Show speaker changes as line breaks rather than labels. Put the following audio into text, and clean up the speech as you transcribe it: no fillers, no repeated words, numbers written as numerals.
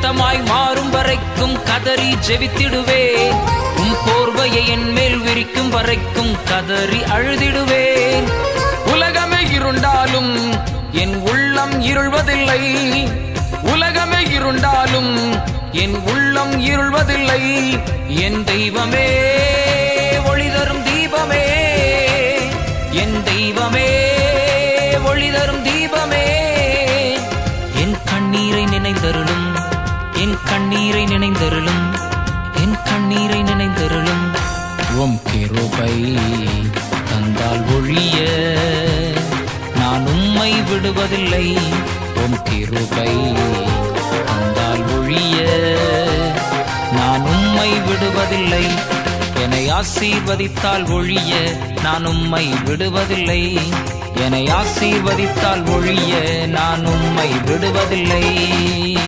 இரத்தமாய் மாறும் வரைக்கும் கதறி ஜெபித்திடுவேன். போர்வையை என் மேல் விரிக்கும் வரைக்கும் கதறி அழுதிடுவேன். உலகமே இருண்டாலும் என் உள்ளம் இருள்வதில்லை. உலகமே இருண்டாலும் என் உள்ளம் இருள்வதில்லை. என் தெய்வமே ஒளி தரும் தீபமே, என் தெய்வமே ஒளி தரும் தீபமே. என் கண்ணீரை நினைந்தருளும், என் கண்ணீரை நினைந்தருளும், என் கண்ணீரை நினைந்தருளும். உம் கிருபை தந்தால் ஒழிய நான் உம்மை விடுவதில்லை. உம் கிருபை தந்தால் ஒழிய நான் உம்மை விடுவதில்லை. என்னை ஆசீர்வதித்தால் ஒழிய நான் உம்மை விடுவதில்லை. என்னை ஆசீர்வதித்தால் ஒழிய நான் உம்மை விடுவதில்லை.